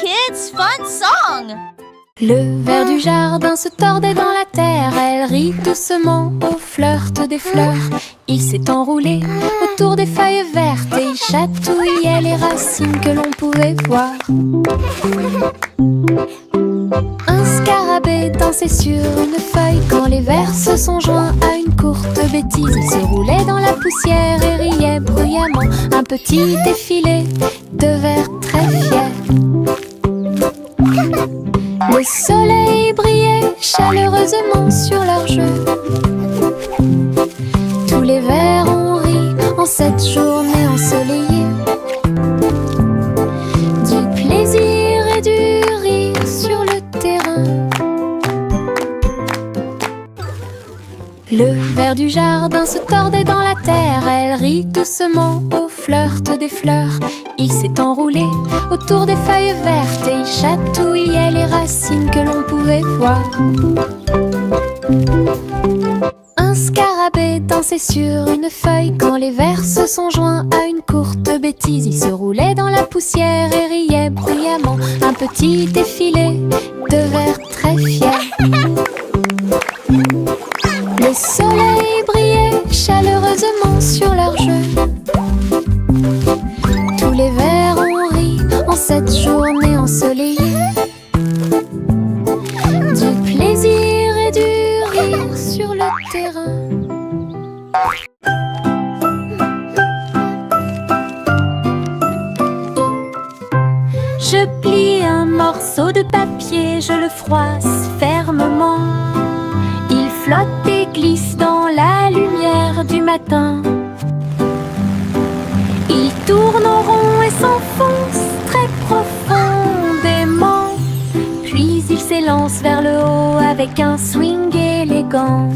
kids' fun song. Le ver du jardin se tordait dans la terre. Elle rit doucement au flirt des fleurs. Il s'est enroulé autour des feuilles vertes et il chatouillait les racines que l'on pouvait voir. Un scarabée dansait sur une feuille quand les vers se sont joints à une courte bêtise. Il se roulait dans la poussière et riait bruyamment. Un petit défilé de vers très fiers. Le soleil brillait chaleureusement sur leur jeu. Tous les vers ont ri en cette journée ensoleillée. Du plaisir et du rire sur le terrain. Le ver du jardin se tordait dans la terre. Elle rit doucement au flirt des fleurs. Il s'est enroulé autour des feuilles vertes et il chatouillait les racines que l'on pouvait voir. Un scarabée dansait sur une feuille quand les vers se sont joints à une courte bêtise. Il se roulait dans la poussière et riait bruyamment. Un petit défilé de vers très fiers. Le soleil brillait chaleureusement sur leur jeu. Tous les vers ont ri en cette journée ensoleillée. Du plaisir et du rire sur le terrain. Je plie un morceau de papier, je le froisse fermement. Il flotte et glisse dans la lumière du matin. Il tourne en rond et s'enfonce très profondément. Puis il s'élance vers le haut avec un swing élégant.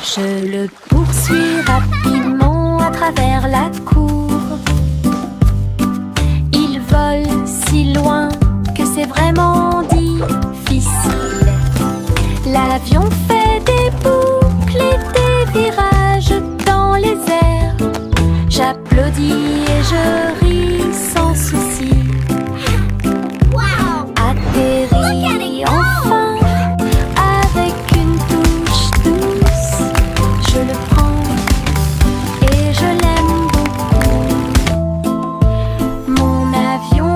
Je le poursuis rapidement à travers la cour. Il vole si loin que c'est vraiment difficile. L'avion fait des boucles et des virages dans les airs. J'applaudis et je ris sans souci. Atterri enfin avec une touche douce. Je le prends et je l'aime beaucoup. Mon avion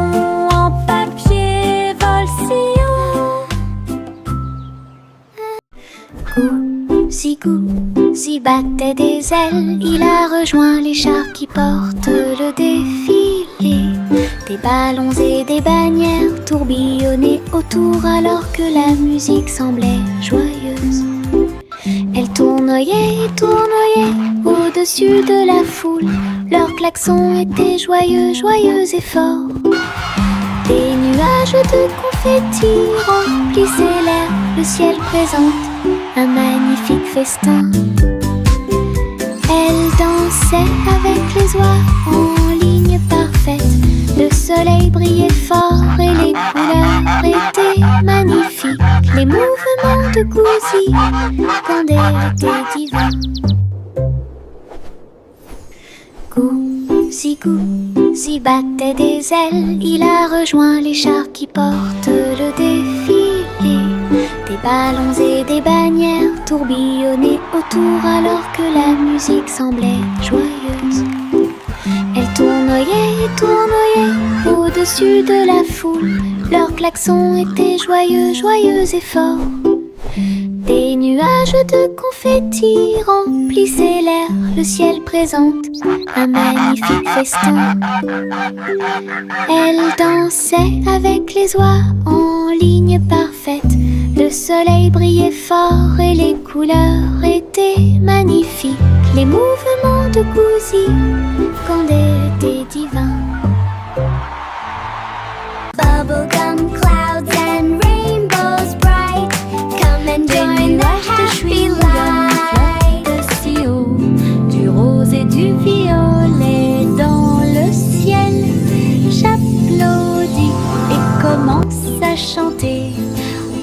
en papier vole si haut. Gousi battait des ailes, il a rejoint les chars qui portent le défilé. Des ballons et des bannières tourbillonnaient autour alors que la musique semblait joyeuse. Elle tournoyait et tournoyait au-dessus de la foule. Leurs klaxons étaient joyeux, joyeux et forts. Des nuages de confettis remplissaient l'air, le ciel présente un magnifique festin. Elle dansait avec les oies en ligne parfaite. Le soleil brillait fort et les couleurs étaient magnifiques. Les mouvements de Gousi quand elle était divin. Gousi battait des ailes, il a rejoint les chars qui portent le défilé. Des ballons et des bannières tourbillonnaient autour alors que la musique semblait joyeuse. Elle tournoyait et tournoyait au-dessus de la foule. Leurs klaxons étaient joyeux, joyeux et forts. Des nuages de confettis remplissaient l'air, le ciel présente un magnifique festin. Elle dansait avec les oies en ligne parfaite. Le soleil brillait fort et les couleurs étaient magnifiques. Les mouvements de Gousi quand elle était divin. Bubblegum clouds and rainbows bright, come and join the happy light. Si haut, du rose et du violet dans le ciel. J'applaudis et commence à chanter.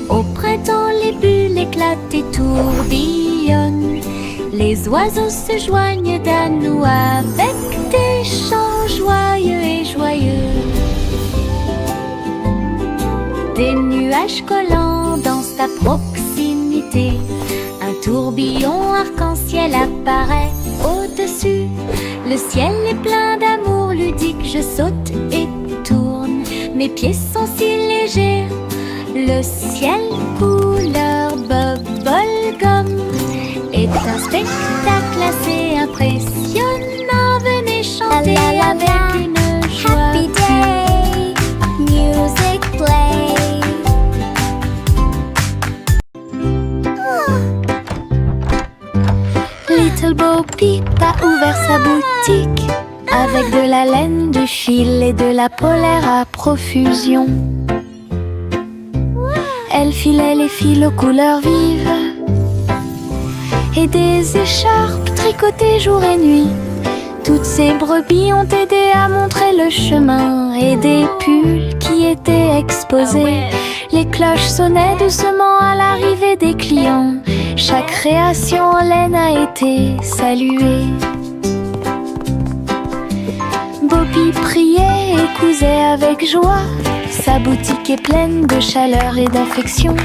Au printemps, les bulles éclatent et tourbillonnent. Les oiseaux se joignent à nous avec des chants joyeux et joyeux. nuages collants dansent à proximité. Un tourbillon arc-en-ciel apparaît au-dessus. Le ciel est plein d'amour ludique, je saute et tourne. Mes pieds sont si légers, le ciel couleur bubblegum est un spectacle assez impressionnant. Venez chanter avec une joie. Happy day, music play. Little Bo Peep a ouvert sa boutique avec de la laine, du fil et de la polaire à profusion. Elle filait les fils aux couleurs vives et des écharpes tricotées jour et nuit. Toutes ces brebis ont aidé à montrer le chemin et des pulls qui étaient exposés. Les cloches sonnaient doucement à l'arrivée des clients. Chaque création en laine a été saluée. Bobby priait et cousait avec joie. Sa boutique est pleine de chaleur et d'affection.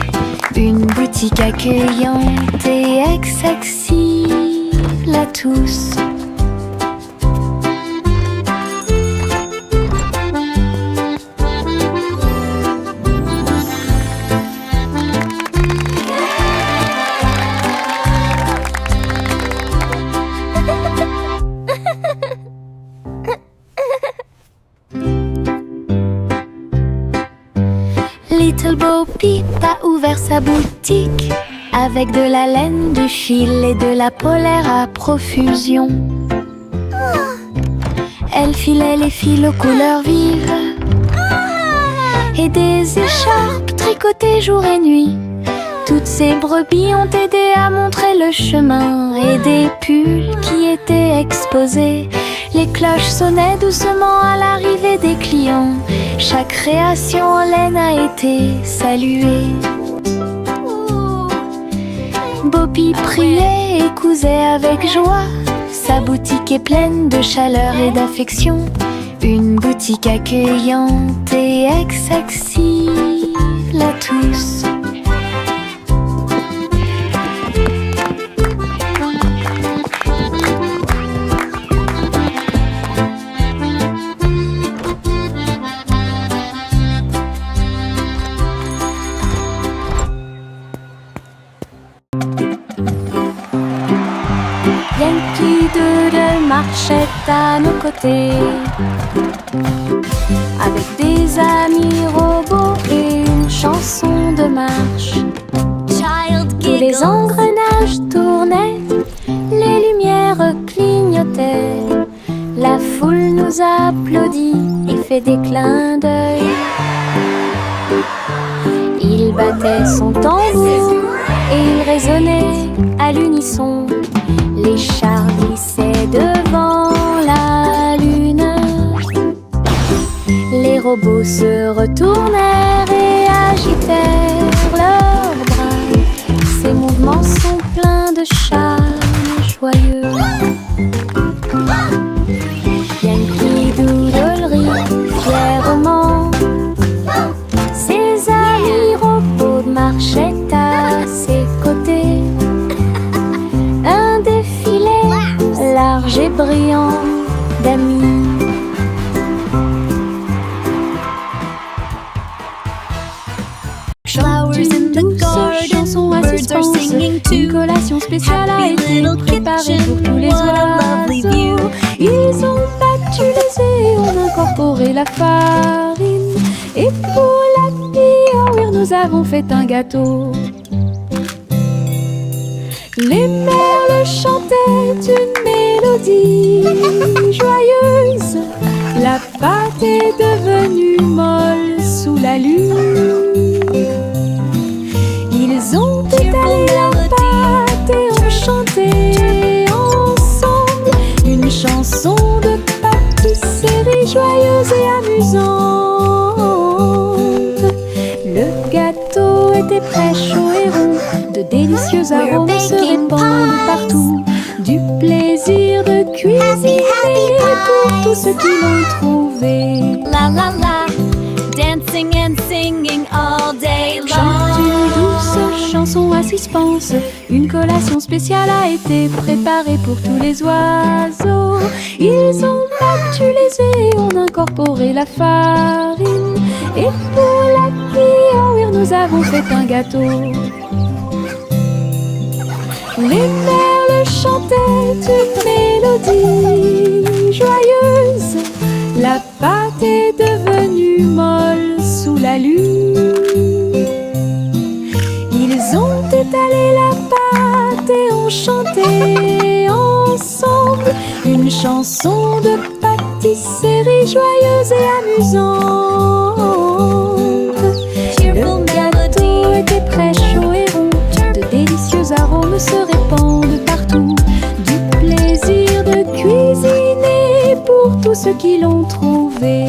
Une boutique accueillante et accessible à tous. Little Bo Peep a ouvert sa boutique avec de la laine, du fil et de la polaire à profusion. Elle filait les fils aux couleurs vives et des écharpes tricotées jour et nuit. Toutes ces brebis ont aidé à montrer le chemin et des pulls qui étaient exposés. Les cloches sonnaient doucement à l'arrivée des clients. Chaque création en laine a été saluée. Bobby priait et cousait avec joie. Sa boutique est pleine de chaleur et d'affection. Une boutique accueillante et accessible à tous. Yankee Doodle marchait à nos côtés avec des amis robots et une chanson de marche. Tous les engrenages tournaient, les lumières clignotaient. La foule nous applaudit et fait des clins d'œil. Il battait son tambour et il résonnait à l'unisson. Les chars glissaient devant la lune. Les robots se retournèrent et agitèrent leurs bras. Ces mouvements sont pleins de charme joyeux. Yankee Doodle rit fièrement. Ses amis robots marchaient à ses côtés. Un défilé large et brillant d'amis. Flowers in the garden, birds are singing too. Une collation spéciale a été préparée pour tous les oiseaux. Ils ont battu les œufs et ont incorporé la farine. Et pour l'accueillir, nous avons fait un gâteau. Les merles chantaient une mélodie joyeuse. La pâte est devenue molle sous la lune. Ils ont étalé la pâte et ont chanté ensemble une chanson de pâtisserie joyeuse et amusante. Le gâteau était très chaud et rond. De délicieux arômes se répandent partout. Du plaisir de cuisiner pour tous ceux qui l'ont trouvé. La la la, dancing and singing all day long. à suspense. Une collation spéciale a été préparée pour tous les oiseaux. Ils ont battu les œufs et ont incorporé la farine. Et pour l'accueillir, nous avons fait un gâteau. Les merles chantaient une mélodie joyeuse. La pâte est devenue molle sous la lune. Ils ont étalé la pâte et ont chanté ensemble une chanson de pâtisserie joyeuse et amusante. Le gâteau était prêt, chaud et rond. De délicieux arômes se répandent partout. Du plaisir de cuisiner pour tous ceux qui l'ont trouvé.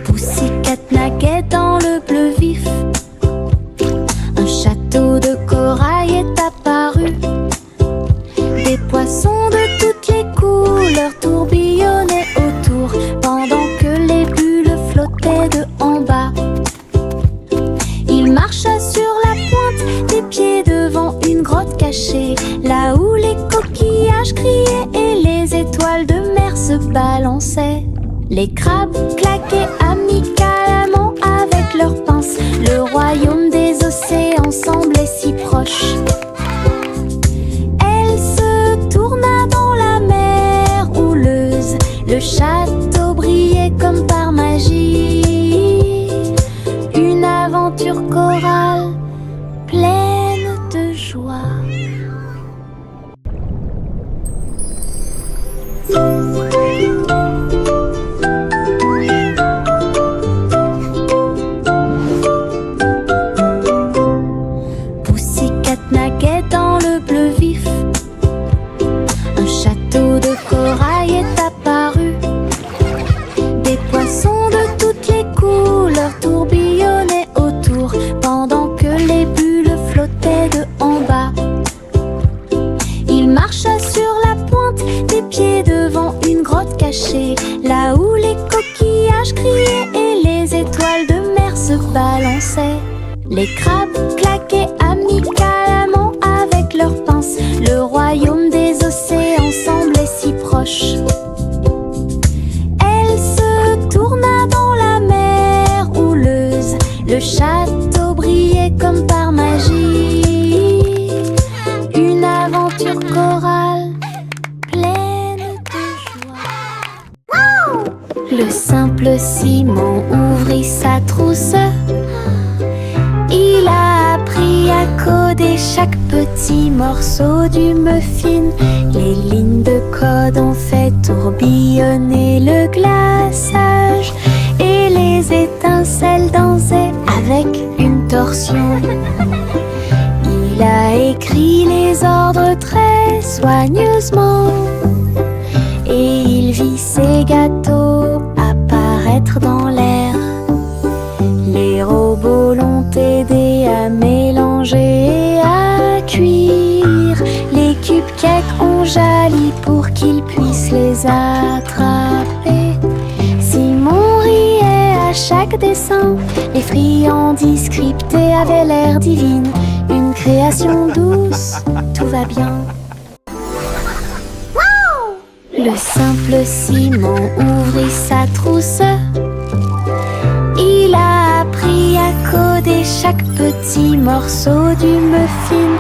Pussycat naguait dans le bleu vif. Un château de corail est apparu. Des poissons de toutes les couleurs tourbillonnaient autour, pendant que les bulles flottaient de en bas. Il marcha sur la pointe des pieds devant une grotte cachée, là où les coquillages criaient et les étoiles de mer se balançaient. Les crabes claquaient amicalement avec leurs pinces. Le royaume des océans semblait si proche. Elle se tourna dans la mer houleuse. Le château brillait comme par magie. Une aventure chorale pleine de joie. Pussycat naguait dans le bleu vif. Un château de corail est apparu. Des poissons de toutes les couleurs tourbillonnaient autour, pendant que les bulles flottaient de en bas. Il marcha sur la pointe des pieds devant une grotte cachée, là où les coquillages criaient et les étoiles de mer se balançaient. Les crabes claquaient amicalement avec leurs pinces. Le royaume des océans semblait si proche. Elle se tourna dans la mer houleuse. Le château brillait comme par magie. Une aventure chorale pleine de joie. Le simple Simon ouvrit sa trousse. Il a appris à coder chaque petit morceau du muffin. Les lignes de code ont fait tourbillonner le glaçage et les étincelles dansaient avec une torsion. Il a écrit les ordres très soigneusement et il vit ses gâteaux apparaître dans l'air. Les robots l'ont aidé à mélanger et à cuire. Les cupcakes ont jali pour qu'ils puissent les attraper. Simon riait à chaque dessin. Les friandises scriptées avaient l'air divines. Une création douce, tout va bien. Le simple Simon ouvrit sa trousse. Il a appris à coder chaque petit morceau du muffin.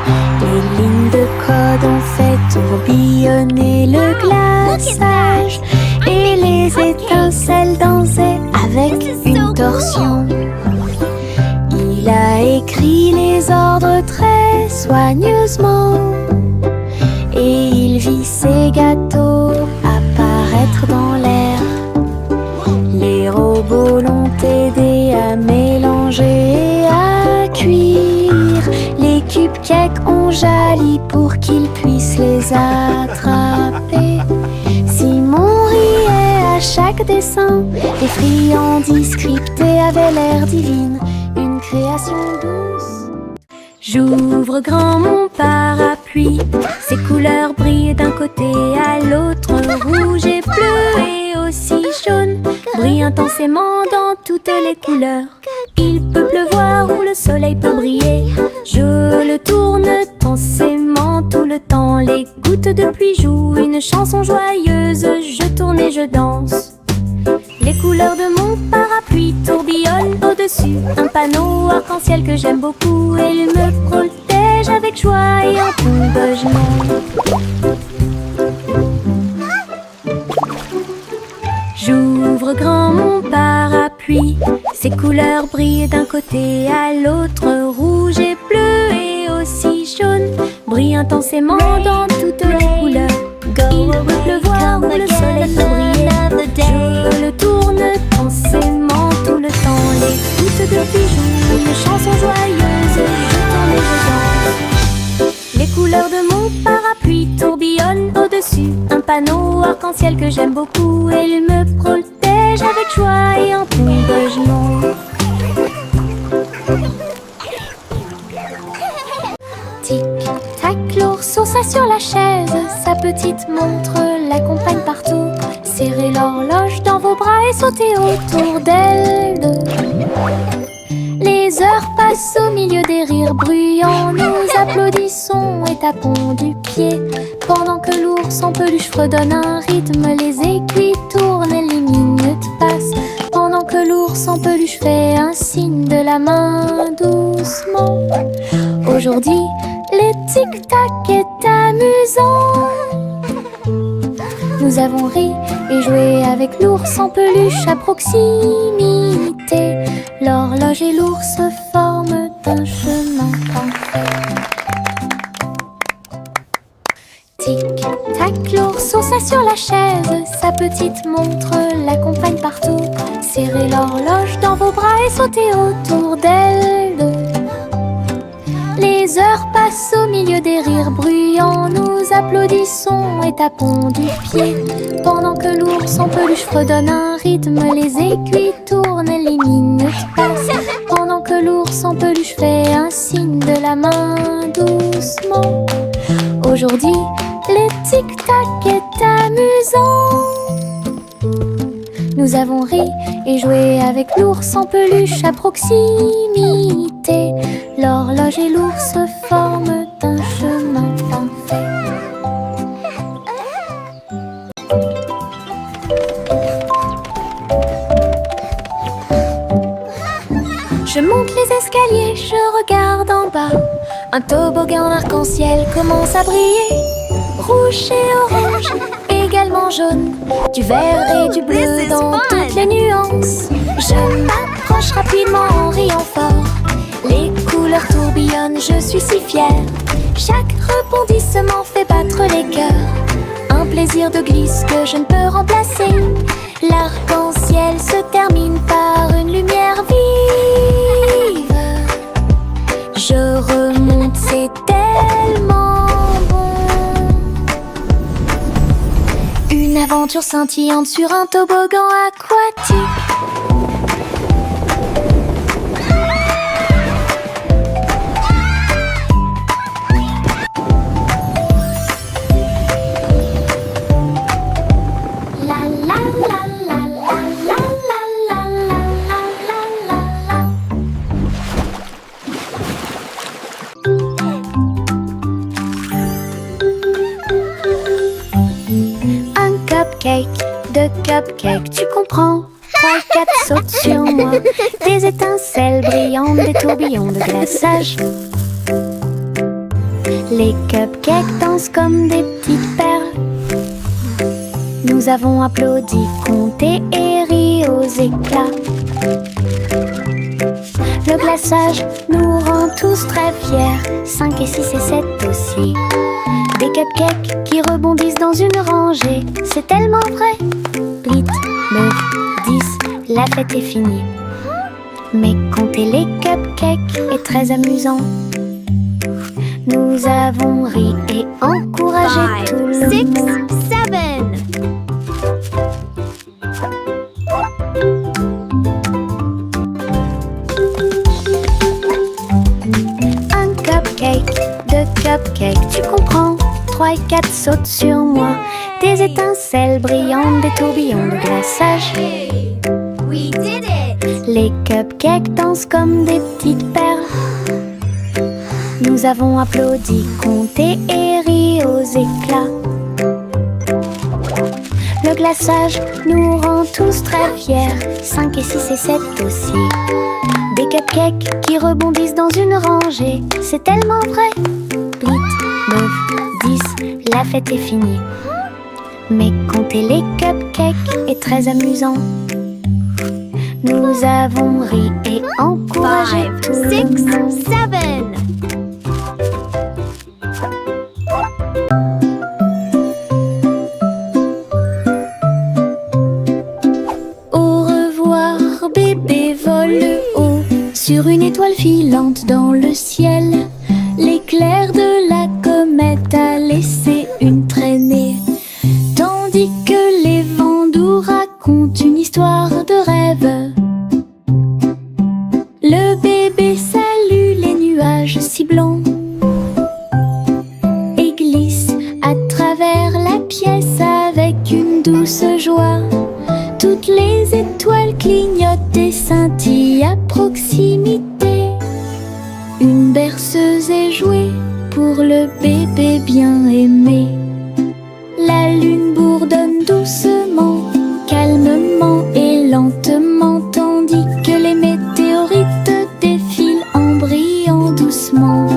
Les lignes de code ont fait tourbillonner le glaçage et les étincelles dansaient avec une torsion. Il a écrit les ordres très soigneusement et il vit ses gâteaux apparaître dans l'air. Les robots l'ont aidé à mélanger et à cuire. Les cupcakes ont jali pour qu'ils puissent les attraper. Simon riait à chaque dessin. Les friandises scriptées avaient l'air divines. Une création douce. J'ouvre grand mon parapluie, ses couleurs brillent d'un côté à l'autre. Rouge et bleu et aussi jaune, brillent intensément dans toutes les couleurs. Il peut pleuvoir ou le soleil peut briller, je le tourne intensément tout le temps. Les gouttes de pluie jouent une chanson joyeuse, je tourne et je danse. Les couleurs de mon parapluie tourbillonnent au-dessus un panneau arc-en-ciel que j'aime beaucoup. Il me protège avec joie et en tombement. J'ouvre grand mon parapluie, ses couleurs brillent d'un côté à l'autre. Rouge et bleu et aussi jaune, brillent intensément dans toutes les couleurs. Il peut pleuvoir ou le soleil peut briller, je le tourne intensément tout le temps. Les gouttes de pluie jouent une chanson joyeuse, je tourne et je danse. Les couleurs de mon parapluie tourbillonnent au-dessus un panneau arc-en-ciel que j'aime beaucoup. Il me protège avec joie et en tombement. Tic-tac, l'ours sauta sur la chaise, sa petite montre l'accompagne partout. Serrez l'horloge dans vos bras et sautez autour d'elle deux. Les heures passent au milieu des rires bruyants, nous applaudissons et tapons du pied. Pendant que l'ours en peluche fredonne un rythme, les aiguilles tournent et les minutes passent. Pendant que l'ours en peluche fait un signe de la main doucement. Aujourd'hui, le tic-tac est amusant. Nous avons ri et joué avec l'ours en peluche à proximité. L'horloge et l'ours forment un chemin parfait. Tic-tac, l'ours sauta sur la chaise, sa petite montre l'accompagne partout. Serrez l'horloge dans vos bras et sautez autour d'elle deux. Les heures passent au milieu des rires bruyants, nous applaudissons et tapons du pied. Pendant que l'ours en peluche fredonne un rythme, les aiguilles tournent et les minutes passent. Pendant que l'ours en peluche fait un signe de la main doucement. Aujourd'hui, le tic-tac est amusant. Nous avons ri et joué avec l'ours en peluche à proximité. L'horloge et l'ours forment un chemin parfait. Je monte les escaliers, je regarde en bas. Un toboggan arc-en-ciel commence à briller. Rouge et orange, également jaune, du vert et du bleu dans toutes les nuances. Je m'approche rapidement en riant fort. Les couleurs tourbillonnent, je suis si fière. Chaque rebondissement fait battre les cœurs. Un plaisir de glisse que je ne peux remplacer. L'arc-en-ciel se termine par une lumière vive. Je remonte, c'est tellement bon. Une aventure scintillante sur un toboggan aquatique. De cupcake, tu comprends? 3 et 4 sautent sur moi. Des étincelles brillantes, des tourbillons de glaçage. Les cupcakes dansent comme des petites perles. Nous avons applaudi, compté et ri aux éclats. Le glaçage nous rend tous très fiers. 5 et 6 et 7 aussi. Des cupcakes qui rebondissent dans une rangée. C'est tellement vrai. 8, 9, 10, la fête est finie. Mais compter les cupcakes est très amusant. Nous avons ri et encouragé tout le 6, monde. 7. Un 4 sautent sur moi. Des étincelles brillantes, des tourbillons de glaçage. We did it! Les cupcakes dansent comme des petites perles. Nous avons applaudi, compté et ri aux éclats. Le glaçage nous rend tous très fiers. 5 et 6 et 7 aussi. Des cupcakes qui rebondissent dans une rangée. C'est tellement vrai. 8, 9, 10, la fête est finie. Mais compter les cupcakes est très amusant. Nous avons ri et encouragé tout le 6, monde. 7. Au revoir, bébé vole haut sur une étoile filante dans le ciel. L'éclair de la comète a laissé une traînée, tandis que les vents doux racontent une histoire de rêve. Le bébé salue les nuages si blancs et glisse à travers la pièce avec une douce joie. Toutes les étoiles clignotent et scintillent à proximité. Une berceuse est jouée pour le bébé bien aimé. La lune bourdonne doucement, calmement et lentement, tandis que les météorites défilent en brillant doucement.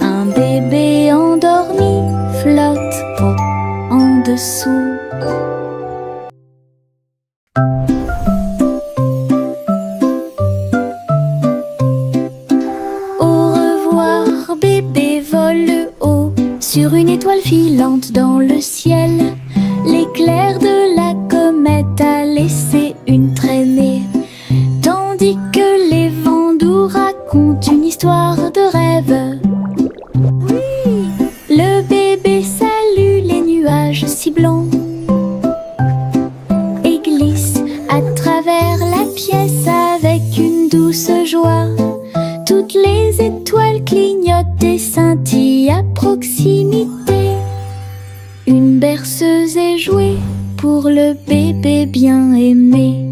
Un bébé endormi flotte en dessous. Au revoir, bébé vole haut sur une étoile filante dans le ciel. L'éclair de la comète a laissé une traînée, tandis que les vents doux racontent une histoire de rêve. Le bébé salue les nuages si blancs et glisse à travers la pièce avec une douce joie. Toutes les étoiles clignotent et scintillent à proximité. Une berceuse est jouée pour le bébé bien aimé.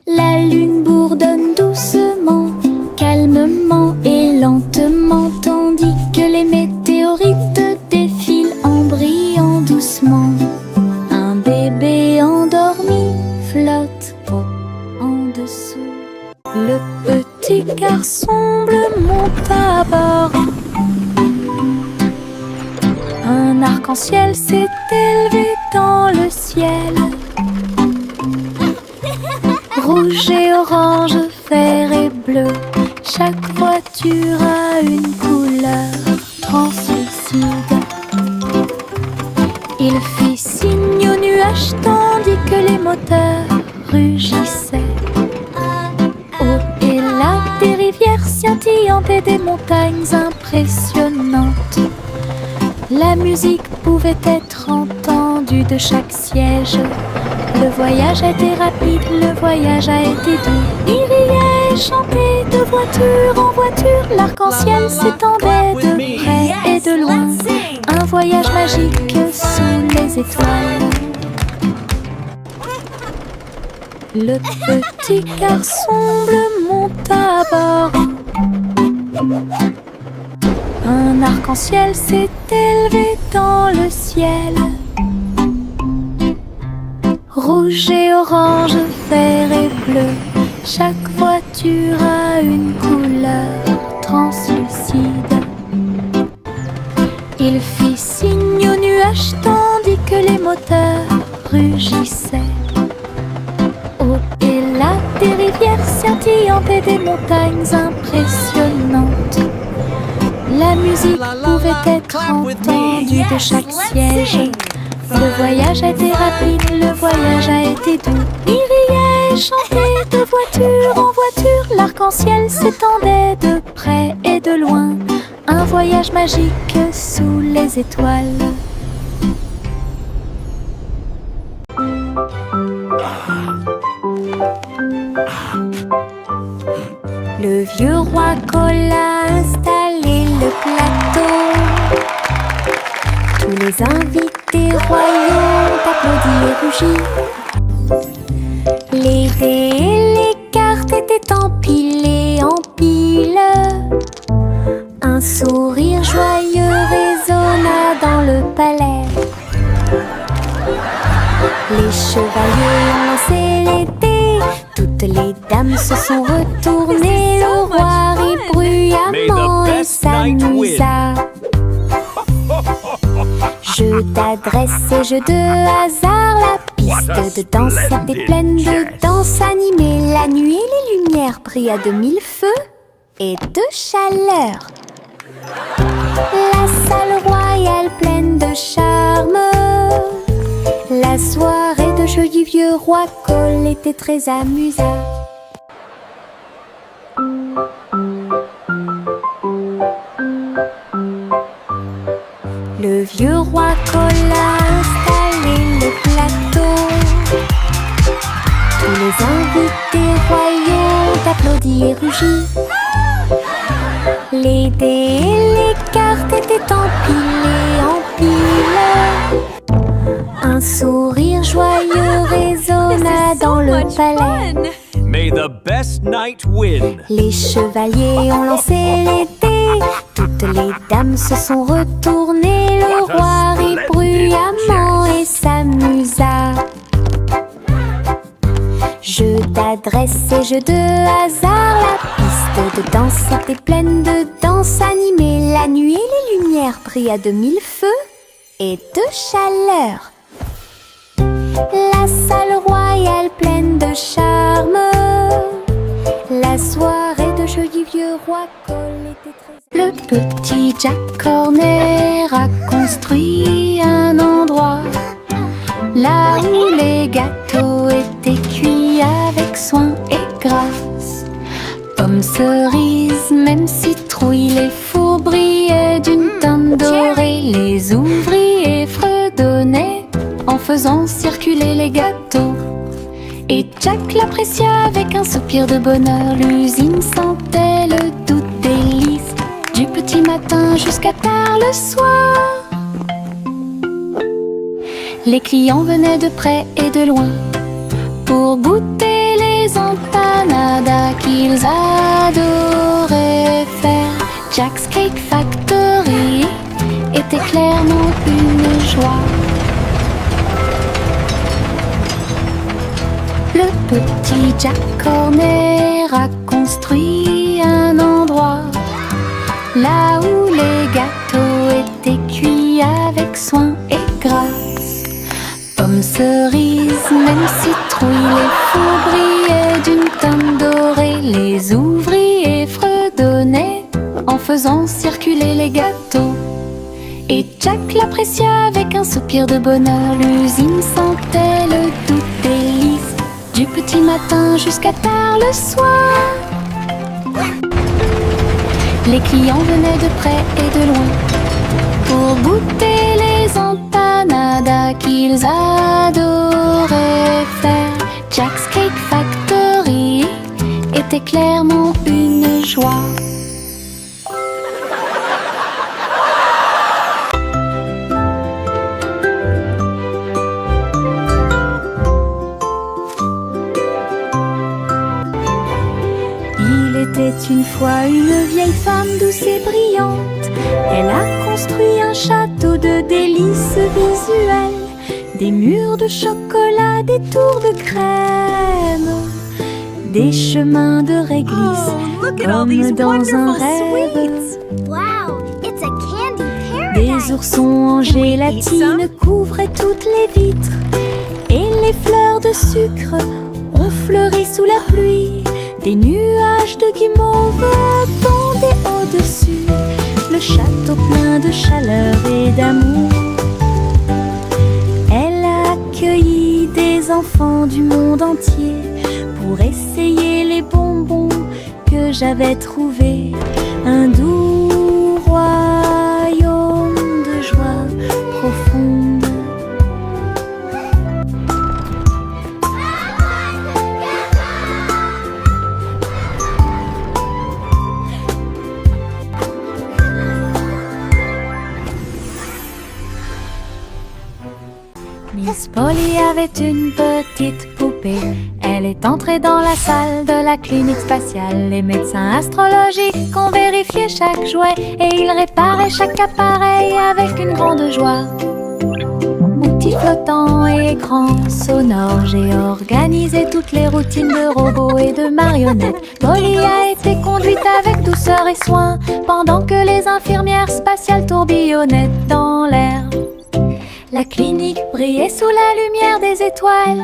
La lune bourdonne doucement, calmement et lentement, tandis que les météorites défilent en brillant doucement. Un bébé endormi flotte en dessous. Le petit garçon bleu monte à bord. Un arc-en-ciel s'est élevé dans le ciel. Rouge et orange, vert et bleu, chaque voiture a une couleur translucide. Il fit signe aux nuages tandis que les moteurs rugissaient. Au et là, des rivières scintillantes et des montagnes impressionnantes. La musique pouvait être entendue de chaque siège. Le voyage a été rapide, le voyage a été doux. Il riait et chantait de voiture en voiture. L'arc-en-ciel s'étendait de près et de loin. Un voyage magique sous les étoiles. Le petit garçon bleu monte à bord. Un arc-en-ciel s'est élevé dans le ciel. Rouge et orange, vert et bleu, chaque voiture a une couleur translucide. Il fit signe aux nuages tandis que les moteurs rugissaient. Au et là, des rivières scintillantes et des montagnes impressionnantes. La musique pouvait être entendue de chaque siège. Le voyage a été rapide, le voyage a été doux. Il riait et chantait de voiture en voiture. L'arc-en-ciel s'étendait de près et de loin. Un voyage magique sous les étoiles. Le vieux roi Cola a installé le plateau. Tous les les invités royaux applaudis et rugis. Les dés et les cartes étaient empilés en pile. Un sourire joyeux résonna dans le palais. Les chevaliers ont lancé les dés, toutes les dames se sont retournées. Le roi rit bruyamment et s'amusa. Jeu d'adresse et jeu de hasard, la piste de danse était pleine de danse animée. La nuit, les lumières brillaient à de mille feux et de chaleur. La salle royale pleine de charme. La soirée de jeu du vieux roi Cole était très amusante. Le vieux roi Cole a installé le plateau. Tous les invités royaux applaudis et rugis. Les dés et les cartes étaient empilés en pile. Un sourire joyeux résonna dans le palais. May the best knight win. Les chevaliers ont lancé les dés, toutes les dames se sont retournées. Le roi rit bruyamment et s'amusa. Jeu d'adresse et jeu de hasard, la piste de danse était pleine de danse animée. La nuit, les lumières brillaient à de mille feux et de chaleur. La salle royale pleine de charme. La soirée de jeu du vieux roi Cole était très... Le petit Jack Horner a construit un endroit là où les gâteaux étaient cuits avec soin et grâce. Pommes, cerises, même citrouilles, les fours brillaient d'une teinte dorée. Les ouvriers fredonnaient en faisant circuler les gâteaux. Et Jack l'apprécia avec un soupir de bonheur. L'usine sentait le doux délice du petit matin jusqu'à tard le soir. Les clients venaient de près et de loin pour goûter les empanadas qu'ils adoraient faire. Jack's Cake Factory était clairement une joie. Le petit Jack Horner a construit un endroit là où les gâteaux étaient cuits avec soin et grâce. Pommes, cerises, même citrouilles, les fours brillaient d'une teinte dorée. Les ouvriers fredonnaient en faisant circuler les gâteaux. Et Jack l'apprécia avec un soupir de bonheur. L'usine sentait le doux délice du petit matin jusqu'à tard le soir. Les clients venaient de près et de loin pour goûter les empanadas qu'ils adoraient faire. Jack's Cake Factory était clairement une joie. C'était une fois une vieille femme douce et brillante. Elle a construit un château de délices visuelles, des murs de chocolat, des tours de crème, des chemins de réglisse comme dans un rêve. Wow, it's a candy paradise. Des oursons en gélatine couvraient toutes les vitres et les fleurs de sucre ont fleuri sous la pluie. Des nuages de guimauve pendaient au-dessus, le château plein de chaleur et d'amour. Elle a accueilli des enfants du monde entier pour essayer les bonbons que j'avais trouvés. Un doux royaume de joie profonde. Polly avait une petite poupée. Elle est entrée dans la salle de la clinique spatiale. Les médecins astrologiques ont vérifié chaque jouet et ils réparaient chaque appareil avec une grande joie. Outils flottants et écrans sonores, j'ai organisé toutes les routines de robots et de marionnettes. Polly a été conduite avec douceur et soin pendant que les infirmières spatiales tourbillonnaient dans l'air. La clinique brillait sous la lumière des étoiles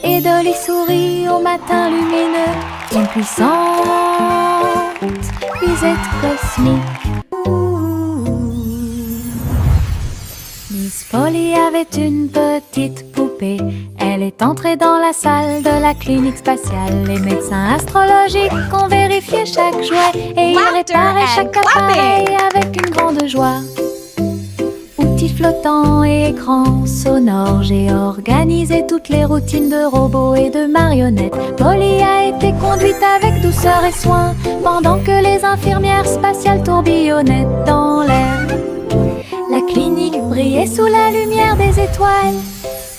et Dolly sourit au matin lumineux. Une puissante visite cosmique. Miss Polly avait une petite poupée. Elle est entrée dans la salle de la clinique spatiale. Les médecins astrologiques ont vérifié chaque jouet et ils réparaient chaque appareil avec une grande joie. Outils flottants et écrans sonores, j'ai organisé toutes les routines de robots et de marionnettes. Polly a été conduite avec douceur et soin pendant que les infirmières spatiales tourbillonnaient dans l'air. La clinique brillait sous la lumière des étoiles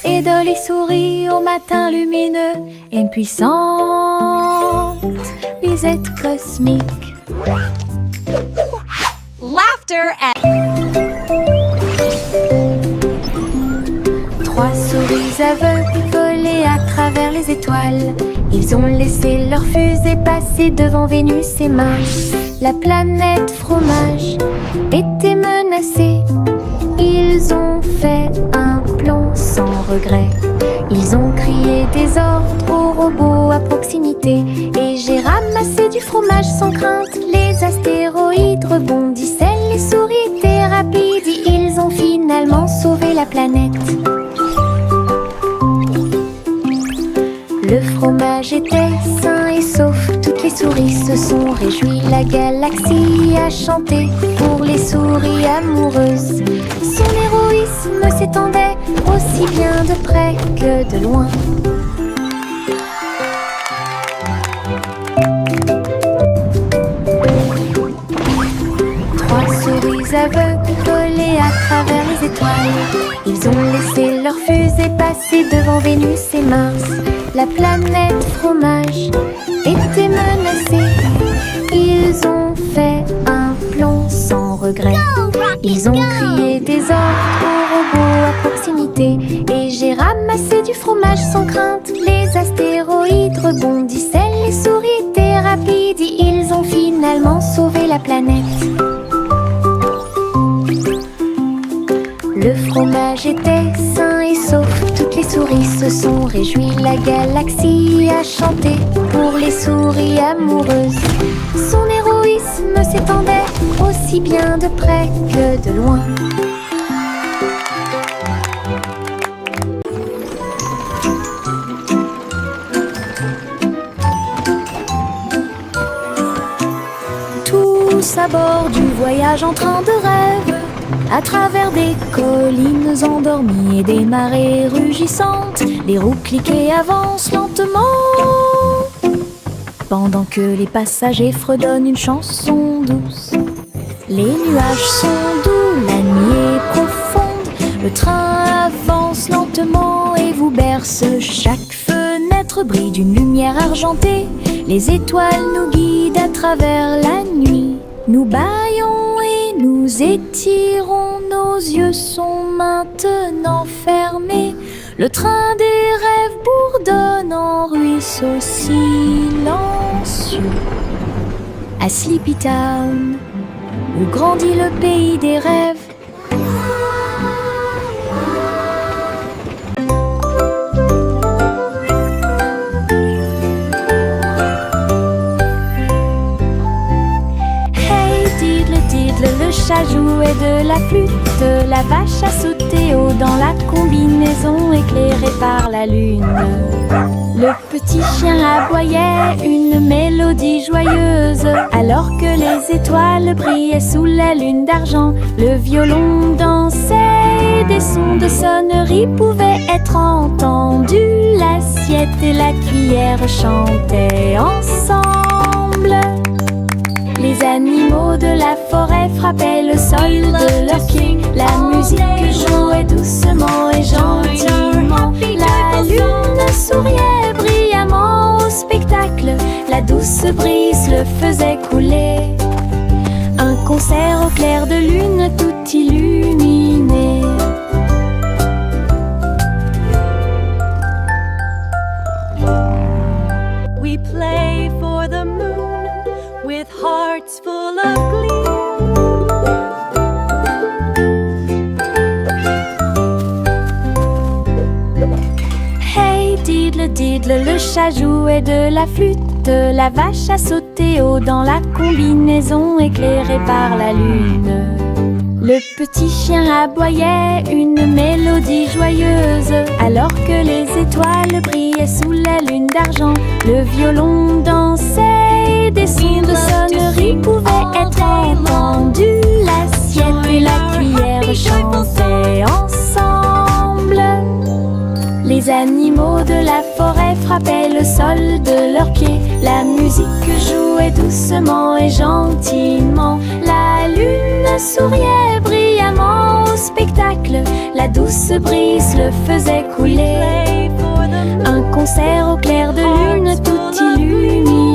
et Dolly sourit au matin lumineux. Une puissante visite cosmique. Laughter and... Trois souris aveugles volaient à travers les étoiles. Ils ont laissé leur fusée passer devant Vénus et Mars. La planète fromage était menacée. Ils ont fait un plan sans regret. Ils ont crié des ordres aux robots à proximité. Et j'ai ramassé du fromage sans crainte. Les astéroïdes rebondissaient, les souris étaient rapides. Ils ont finalement sauvé la planète. Le fromage était sain et sauf. Toutes les souris se sont réjouies. La galaxie a chanté pour les souris amoureuses. Son héroïsme s'étendait aussi bien de près que de loin. Trois souris aveugles volaient à travers les étoiles. Ils ont laissé leur fusée passer devant Vénus et Mars. La planète fromage était menacée. Ils ont fait un plan sans regret. Ils ont crié des ordres aux robots à proximité. Et j'ai ramassé du fromage sans crainte. Les astéroïdes rebondissaient, les souris étaient rapides. Ils ont finalement sauvé la planète. Le fromage était sain et sauf. Toutes les souris se sont réjouies. La galaxie a chanté pour les souris amoureuses. Son héroïsme s'étendait aussi bien de près que de loin. Tous à bord du voyage en train de rêve, à travers des collines endormies et des marées rugissantes, les roues cliquées avancent lentement, pendant que les passagers fredonnent une chanson douce. Les nuages sont doux, la nuit est profonde, le train avance lentement et vous berce. Chaque fenêtre brille d'une lumière argentée, les étoiles nous guident à travers la nuit. Nous bâillons et nous étirons, nos yeux sont maintenant fermés. Le train des rêves bourdonne en ruisseau silencieux. À Sleepy Town, où grandit le pays des rêves. Le chat jouait de la flûte, la vache a sauté haut dans la combinaison éclairée par la lune. Le petit chien aboyait une mélodie joyeuse, alors que les étoiles brillaient sous la lune d'argent. Le violon dansait et des sons de sonnerie pouvaient être entendus. L'assiette et la cuillère chantaient ensemble. Les Les animaux de la forêt frappaient le sol de leurs pieds. La musique jouait doucement et gentiment. La lune souriait brillamment au spectacle. La douce brise le faisait couler. Un concert au clair de lune tout illuminé. We play for the moon with hearts full of glee. Hey diddle diddle, le chat jouait de la flûte. La vache a sauté haut dans la combinaison éclairée par la lune. Le petit chien aboyait une mélodie joyeuse alors que les étoiles brillaient sous la lune d'argent. Le violon dansait et des sons de sonnerie pouvaient être entendus. L'assiette et la cuillère chantaient ensemble. Les animaux de la forêt frappaient le sol de leurs pieds. La musique jouait doucement et gentiment. La lune souriait brillamment au spectacle. La douce brise le faisait couler. Un concert au clair de lune tout illuminé.